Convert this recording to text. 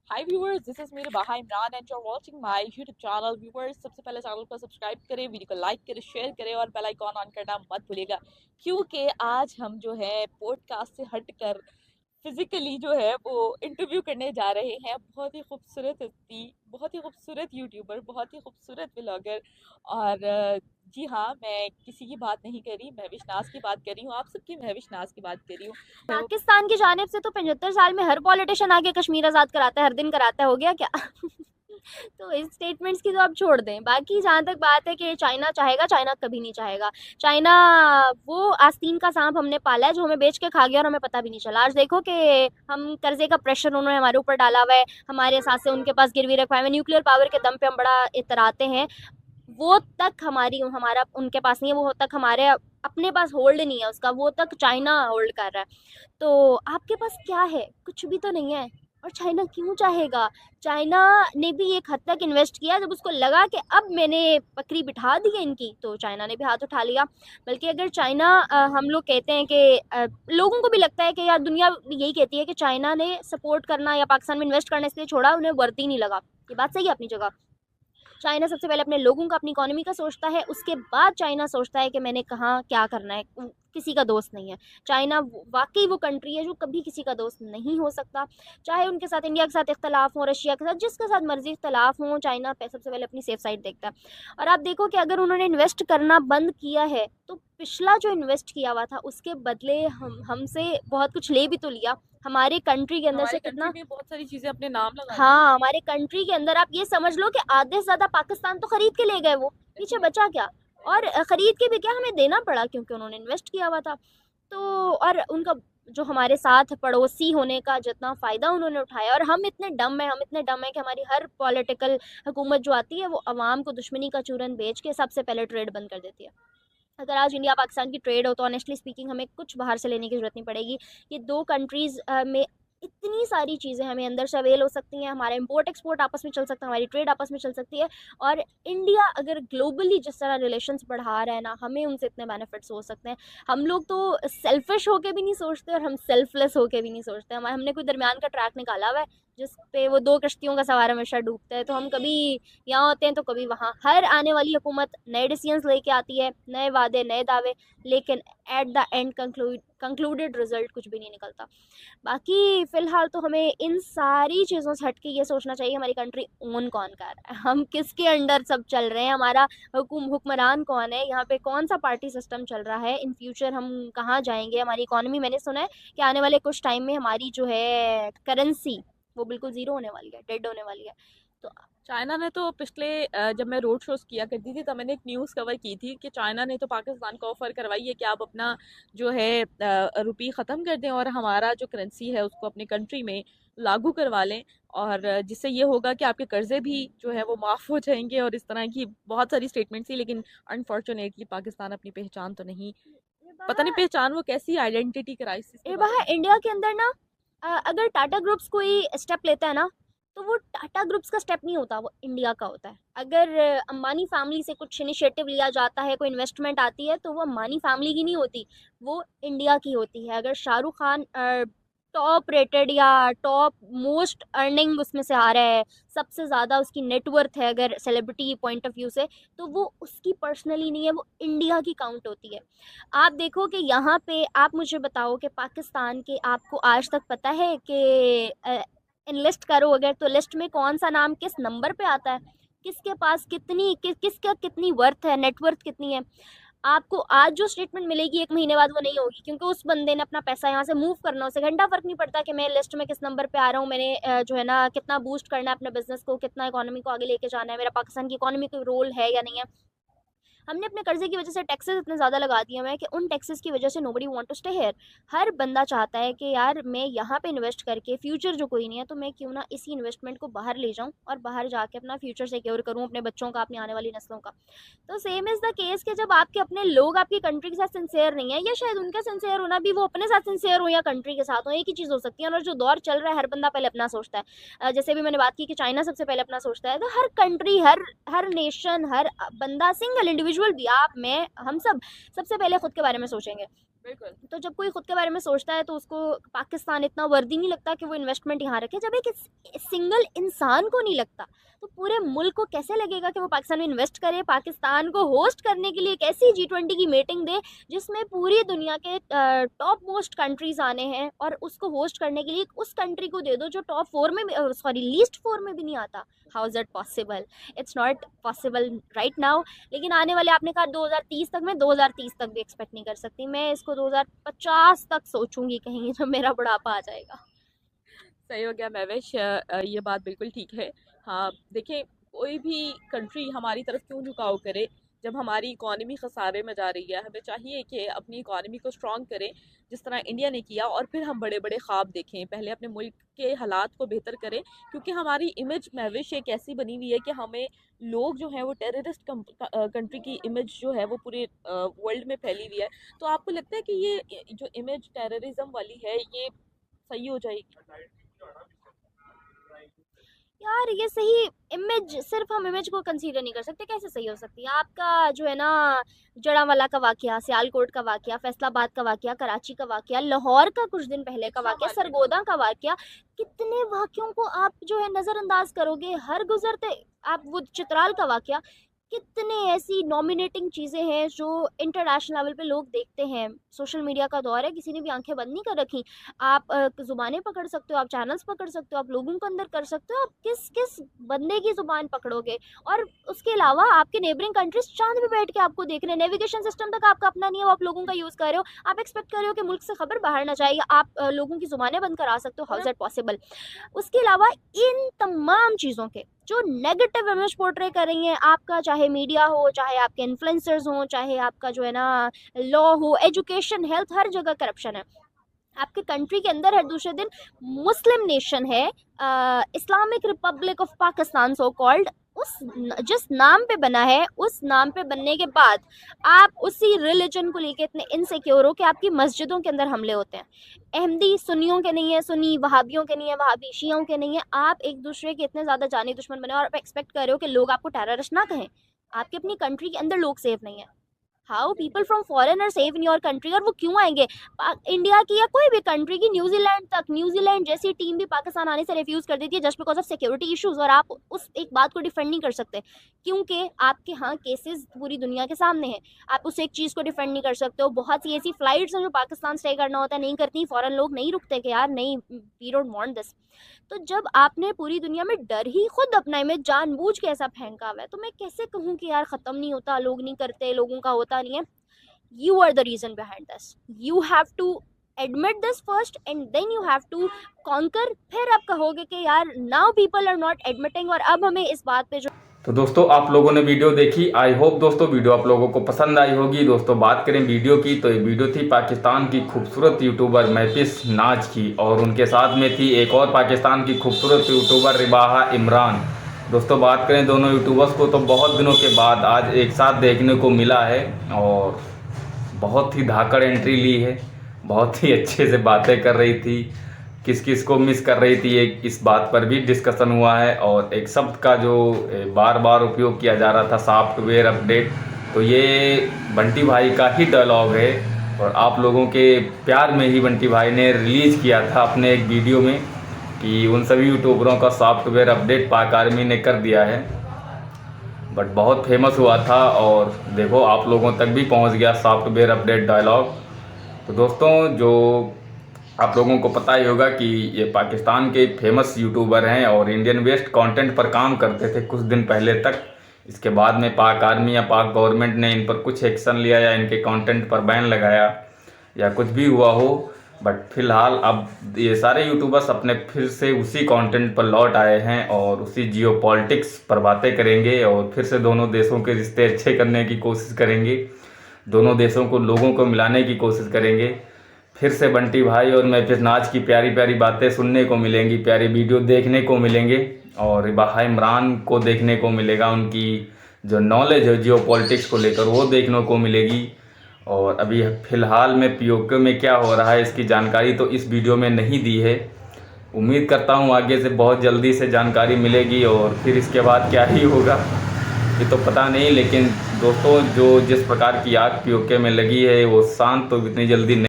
Hi viewers, this is मेरे बाहा Imran and you are watching my YouTube channel. Viewers, सबसे पहले चैनल को सब्सक्राइब करें, वीडियो को लाइक करें, शेयर करें और बेल आइकॉन ऑन करना मत भूलिएगा, क्योंकि आज हम जो है पॉडकास्ट से हटकर फिजिकली जो है वो इंटरव्यू करने जा रहे हैं। बहुत ही खूबसूरत हस्ती, बहुत ही खूबसूरत यूट्यूबर, बहुत ही खूबसूरत ब्लॉगर। और जी हाँ, मैं किसी की बात नहीं कर रही, महविश नाज की बात कर रही हूँ। आप सबकी महविश नाज की बात कर रही हूँ। पाकिस्तान की जानिब से तो 75 साल में हर पॉलिटिशियन आके कश्मीर आज़ाद कराता है, हर दिन कराता है, हो गया क्या? तो इस स्टेटमेंट्स की तो आप छोड़ दें। बाकी जहाँ तक बात है कि चाइना चाहेगा, चाइना कभी नहीं चाहेगा। चाइना वो आस्तीन का सांप हमने पाला है जो हमें बेच के खा गया और हमें पता भी नहीं चला। आज देखो कि हम कर्जे का प्रेशर उन्होंने हमारे ऊपर डाला हुआ है, हमारे साथ से उनके पास गिरवी रखवाए हुए, न्यूक्लियर पावर के दम पे हम बड़ा इतराते हैं। वो तक हमारा उनके पास नहीं है, वो तक हमारे अपने पास होल्ड नहीं है उसका, वो तक चाइना होल्ड कर रहा है। तो आपके पास क्या है? कुछ भी तो नहीं है। और चाइना क्यों चाहेगा? चाइना ने भी एक हद तक इन्वेस्ट किया, जब उसको लगा कि अब मैंने बकरी बिठा दी है इनकी, तो चाइना ने भी हाथ उठा लिया। बल्कि अगर चाइना हम लोग कहते हैं कि लोगों को भी लगता है कि यार दुनिया भी यही कहती है कि चाइना ने सपोर्ट करना या पाकिस्तान में इन्वेस्ट करना इसलिए छोड़ा, उन्हें वर्थ ही नहीं लगा। ये बात सही है अपनी जगह। चाइना सबसे पहले अपने लोगों का, अपनी इकोनॉमी का सोचता है, उसके बाद चाइना सोचता है कि मैंने कहाँ क्या करना है। किसी का दोस्त नहीं है चाइना। वाकई वो कंट्री है जो कभी किसी का दोस्त नहीं हो सकता। चाहे उनके साथ इंडिया के साथ इख्तलाफ हो, रशिया के साथ, जिसके साथ मर्जी इख्तलाफ हो, चाइना सबसे पहले अपनी सेफ साइड देखता है। और आप देखो कि अगर उन्होंने इन्वेस्ट करना बंद किया है तो पिछला जो इन्वेस्ट किया हुआ था उसके बदले हमसे बहुत कुछ ले भी तो लिया। हमारे कंट्री के अंदर से हमारी कंट्री कितना। में बहुत सारी चीजें अपने नाम लगा ली। हाँ, हमारे कंट्री के अंदर आप ये समझ लो कि आधे से ज़्यादा पाकिस्तान तो खरीद के ले गए वो, पीछे बचा क्या? और खरीद के भी क्या, हमें देना पड़ा क्योंकि उन्होंने इन्वेस्ट किया हुआ था। तो और उनका जो हमारे साथ पड़ोसी होने का जितना फ़ायदा उन्होंने उठाया, और हम इतने डम हैं कि हमारी हर पॉलिटिकल हुकूमत जो आती है वो अवाम को दुश्मनी का चूरन बेच के सबसे पहले ट्रेड बंद कर देती है। अगर आज इंडिया पाकिस्तान की ट्रेड हो तो ऑनेस्टली स्पीकिंग हमें कुछ बाहर से लेने की ज़रूरत नहीं पड़ेगी। ये दो कंट्रीज़ में इतनी सारी चीज़ें हमें अंदर से अवेल हो सकती हैं, हमारा इम्पोर्ट एक्सपोर्ट आपस में चल सकता है, हमारी ट्रेड आपस में चल सकती है। और इंडिया अगर ग्लोबली जिस तरह रिलेशंस बढ़ा रहा है ना, हमें उनसे इतने बेनिफिट्स हो सकते हैं। हम लोग तो सेल्फिश होके भी नहीं सोचते और हम सेल्फलेस होके भी नहीं सोचते। हमने कोई दरमियान का ट्रैक निकाला हुआ है जिस पे वो दो कश्तियों का सवार हमेशा डूबता है। तो हम कभी यहाँ होते हैं तो कभी वहाँ। हर आने वाली हुकूमत नए डिसीजंस लेके आती है, नए वादे, नए दावे, लेकिन at the end concluded result कुछ भी नहीं निकलता। बाकी फ़िलहाल तो हमें इन सारी चीज़ों से हट के ये सोचना चाहिए हमारी कंट्री ओन कौन कर रहा है, हम किसके अंडर सब चल रहे हैं, हमारा हुक्मरान कौन है, यहाँ पे कौन सा पार्टी सिस्टम चल रहा है, इन फ्यूचर हम कहाँ जाएंगे। हमारी इकोनॉमी, मैंने सुना है कि आने वाले कुछ टाइम में हमारी जो है करेंसी वो बिल्कुल ज़ीरो होने वाली है, डेड होने वाली है। तो चाइना ने तो पिछले जब मैं रोड शोज किया करती थी तब मैंने एक न्यूज़ कवर की थी कि चाइना ने तो पाकिस्तान को ऑफर करवाई है कि आप अपना जो है रुपी ख़त्म कर दें और हमारा जो करेंसी है उसको अपनी कंट्री में लागू करवा लें। और जिससे ये होगा कि आपके कर्जे भी जो है वो माफ़ हो जाएंगे। और इस तरह की बहुत सारी स्टेटमेंट्स थी, लेकिन अनफॉर्चुनेटली पाकिस्तान अपनी पहचान तो नहीं, ये पता नहीं बाहर पहचान वो कैसी आइडेंटिटी क्राइसिस के ये बारे बाहर में इंडिया के अंदर ना, अगर टाटा ग्रुप्स कोई स्टेप लेता है ना, तो वो टाटा ग्रुप्स का स्टेप नहीं होता, वो इंडिया का होता है। अगर अंबानी फैमिली से कुछ इनिशिएटिव लिया जाता है, कोई इन्वेस्टमेंट आती है, तो वो अंबानी फैमिली की नहीं होती, वो इंडिया की होती है। अगर शाहरुख खान टॉप रेटेड या टॉप मोस्ट अर्निंग उसमें से आ रहा है, सबसे ज़्यादा उसकी नेटवर्थ है अगर सेलिब्रिटी पॉइंट ऑफ व्यू से, तो वो उसकी पर्सनली नहीं है, वो इंडिया की काउंट होती है। आप देखो कि यहाँ पे आप मुझे बताओ कि पाकिस्तान के, आपको आज तक पता है कि लिस्ट करो अगर, तो लिस्ट में कौन सा नाम किस नंबर पे आता है, किसके पास किसका कितनी वर्थ है, नेटवर्थ कितनी है। आपको आज जो स्टेटमेंट मिलेगी 1 महीने बाद वो नहीं होगी, क्योंकि उस बंदे ने अपना पैसा यहाँ से मूव करना, उसे घंटा फर्क नहीं पड़ता कि मैं लिस्ट में किस नंबर पे आ रहा हूँ, मैंने जो है ना कितना बूस्ट करना है अपने बिजनेस को, कितना इकोनॉमी को आगे लेके जाना है, मेरा पाकिस्तान की इकोनॉमी को रोल है या नहीं है। हमने अपने कर्जे की वजह से टैक्सेस इतने ज़्यादा लगा दिए हैं कि उन टैक्सेस की वजह से nobody want to stay here. हर बंदा चाहता है कि यार मैं यहाँ पे इन्वेस्ट करके फ्यूचर जो कोई नहीं है, तो मैं क्यों ना इसी इन्वेस्टमेंट को बाहर ले जाऊँ और बाहर जाके अपना फ्यूचर सिक्योर करूँ, अपने बच्चों का, अपनी आने वाली नस्लों का। तो सेम इज़ द केस कि जब आपके अपने लोग आपकी कंट्री के साथ सिंसेयर नहीं है, या शायद उनका सिंसेयर होना भी वो अपने साथ सिंसेयर हो या कंट्री के साथ हो, एक ही चीज़ हो सकती है। और जो दौर चल रहा है, हर बंदा पहले अपना सोचता है। जैसे भी मैंने बात की कि चाइना सबसे पहले अपना सोचता है, तो हर कंट्री, हर हर नेशन, हर बंदा, सिंगल इंडिविजुअल भी, आप, मैं, हम सब सबसे पहले खुद के बारे में सोचेंगे। बिल्कुल। तो जब कोई खुद के बारे में सोचता है तो उसको पाकिस्तान इतना वर्दी नहीं लगता कि वो इन्वेस्टमेंट यहाँ रखे। जब एक सिंगल इंसान को नहीं लगता तो पूरे मुल्क को कैसे लगेगा कि वो पाकिस्तान में इन्वेस्ट करे, पाकिस्तान को होस्ट करने के लिए एक ऐसी G20 की मीटिंग दे जिसमें पूरी दुनिया के टॉप मोस्ट कंट्रीज आने हैं, और उसको होस्ट करने के लिए उस कंट्री को दे दो जो टॉप 4 में, सॉरी लीस्ट 4 में भी नहीं आता। How is that possible? It's not possible right now. लेकिन आने वाले, आपने कहा 2030 तक, मैं 2030 तक भी एक्सपेक्ट नहीं कर सकती, मैं इसको 2050 तक सोचूंगी कहीं, जब मेरा बुढ़ापा आ जाएगा। सही हो गया महविश, ये बात बिल्कुल ठीक है। हाँ देखिए, कोई भी कंट्री हमारी तरफ क्यों झुकाव करे जब हमारी इकॉनमी खसारे में जा रही है। हमें चाहिए कि अपनी इकॉनमी को स्ट्रॉन्ग करें जिस तरह इंडिया ने किया, और फिर हम बड़े बड़े ख्वाब देखें। पहले अपने मुल्क के हालात को बेहतर करें, क्योंकि हमारी इमेज महविश एक ऐसी बनी हुई है कि हमें लोग जो हैं वो टेररिस्ट कंट्री की इमेज जो है वो पूरे वर्ल्ड में फैली हुई है। तो आपको लगता है कि ये जो इमेज टेररिज्म वाली है ये सही हो जाएगी? यार ये सही इमेज, सिर्फ हम इमेज को कंसीडर नहीं कर सकते, कैसे सही हो सकती है? आपका जो है ना, जड़ावाला का वाकया, सियालकोट का वाकया, फैसलाबाद का वाकया, कराची का वाकया, लाहौर का कुछ दिन पहले का वाकया, सरगोदा का वाकया, कितने वाकयों को आप जो है नज़रअंदाज करोगे? हर गुजरते आप वो चित्राल का वाकया, कितने ऐसी नॉमिनेटिंग चीज़ें हैं जो इंटरनेशनल लेवल पे लोग देखते हैं। सोशल मीडिया का दौर है, किसी ने भी आंखें बंद नहीं कर रखी। आप ज़ुबानें पकड़ सकते हो, आप चैनल्स पकड़ सकते हो, आप लोगों को अंदर कर सकते हो, आप किस किस बंदे की ज़ुबान पकड़ोगे? और उसके अलावा आपके नेबरिंग कंट्रीज चांद पे बैठ के आपको देख रहे हैं, नेविगेशन सिस्टम तक आपका अपना नहीं है, वो आप लोगों का यूज़ कर रहे हो। आप एक्सपेक्ट कर रहे हो कि मुल्क से खबर बाहर ना जाए, आप लोगों की ज़ुबानें बंद करा सकते हो? How is that possible? उसके अलावा इन तमाम चीज़ों के जो नेगेटिव इमेज पोर्ट्रे कर रही हैं, आपका चाहे मीडिया हो, चाहे आपके इन्फ्लुएंसर्स हों, चाहे आपका जो है ना लॉ हो, एजुकेशन, हेल्थ, हर जगह करप्शन है। आपके कंट्री के अंदर हर दूसरे दिन मुस्लिम नेशन है, Islamic Republic of Pakistan so called, उस जिस नाम पे बना है, उस नाम पे बनने के बाद आप उसी रिलीजन को लेके इतने इनसिक्योर हो कि आपकी मस्जिदों के अंदर हमले होते हैं। अहमदी सुन्नियों के नहीं है, सुन्नी वहाबियों के नहीं है, वहाबी शियों के नहीं है। आप एक दूसरे के इतने ज़्यादा जानी दुश्मन बने और आप एक्सपेक्ट कर रहे हो कि लोग आपको टेररिस्ट ना कहें। आपके अपनी कंट्री के अंदर लोग सेफ नहीं है। How people from foreign are safe in your country? और वो क्यों आएंगे? इंडिया की या कोई भी कंट्री की, न्यूजीलैंड तक, न्यूजीलैंड जैसी टीम भी पाकिस्तान आने से रिफ्यूज़ कर देती है just because of security issues, और आप उस एक बात को डिफेंड नहीं कर सकते क्योंकि आपके यहाँ केसेस पूरी दुनिया के सामने हैं। आप उस एक चीज़ को डिफेंड नहीं कर सकते हो। बहुत सी ऐसी फ्लाइट्स हैं जो पाकिस्तान स्टे करना होता है, नहीं करती, फॉरेन लोग नहीं रुकते कि यार नहीं, वी डोंट वांट दिस। तो जब आपने पूरी दुनिया में डर ही खुद अपना इमेज जानबूझ के ऐसा फेंका हुआ है, तो मैं कैसे कहूँ कि यार ख़त्म नहीं होता, लोग नहीं करते, लोगों का होता नहीं है? You are the reason behind this. You have to admit this first and then you have to conquer. फिर आप कहोगे कि यार now people are not admitting, और अब हमें इस बात पे जो। तो दोस्तों आप लोगों ने वीडियो देखी, आई होप दोस्तों वीडियो आप लोगों को पसंद आई होगी। दोस्तों बात करें वीडियो की, तो ये वीडियो थी पाकिस्तान की खूबसूरत यूट्यूबर महफिस नाज की, और उनके साथ में थी एक और पाकिस्तान की खूबसूरत यूट्यूबर रिबाहा इमरान। दोस्तों बात करें दोनों यूट्यूबर्स को तो बहुत दिनों के बाद आज एक साथ देखने को मिला है, और बहुत ही धाकड़ एंट्री ली है, बहुत ही अच्छे से बातें कर रही थी, किस किस को मिस कर रही थी एक इस बात पर भी डिस्कशन हुआ है। और एक शब्द का जो बार बार उपयोग किया जा रहा था, सॉफ्टवेयर अपडेट, तो ये बंटी भाई का ही डायलॉग है, और आप लोगों के प्यार में ही बंटी भाई ने रिलीज़ किया था अपने एक वीडियो में कि उन सभी यूट्यूबरों का सॉफ्टवेयर अपडेट पाक आर्मी ने कर दिया है। बट बहुत फेमस हुआ था, और देखो आप लोगों तक भी पहुंच गया सॉफ्टवेयर अपडेट डायलॉग। तो दोस्तों जो आप लोगों को पता ही होगा कि ये पाकिस्तान के फेमस यूट्यूबर हैं और इंडियन वेस्ट कंटेंट पर काम करते थे कुछ दिन पहले तक। इसके बाद में पाक आर्मी या पाक गवर्नमेंट ने इन पर कुछ एक्शन लिया या इनके कंटेंट पर बैन लगाया या कुछ भी हुआ हो, बट फिलहाल अब ये सारे यूट्यूबर्स अपने फिर से उसी कंटेंट पर लौट आए हैं और उसी जियोपॉलिटिक्स पर बातें करेंगे, और फिर से दोनों देशों के रिश्ते अच्छे करने की कोशिश करेंगे, दोनों देशों को, लोगों को मिलाने की कोशिश करेंगे। फिर से बंटी भाई और महफिस नाज की प्यारी प्यारी बातें सुनने को मिलेंगी, प्यारी वीडियो देखने को मिलेंगे, और रिबाहा इमरान को देखने को मिलेगा, उनकी जो नॉलेज है जियोपॉलिटिक्स को लेकर वो देखने को मिलेगी। और अभी फ़िलहाल में पीओके में क्या हो रहा है इसकी जानकारी तो इस वीडियो में नहीं दी है। उम्मीद करता हूँ आगे से बहुत जल्दी से जानकारी मिलेगी, और फिर इसके बाद क्या ही होगा ये तो पता नहीं, लेकिन दोस्तों जो जिस प्रकार की आग पीओके में लगी है वो शांत तो इतनी जल्दी नहीं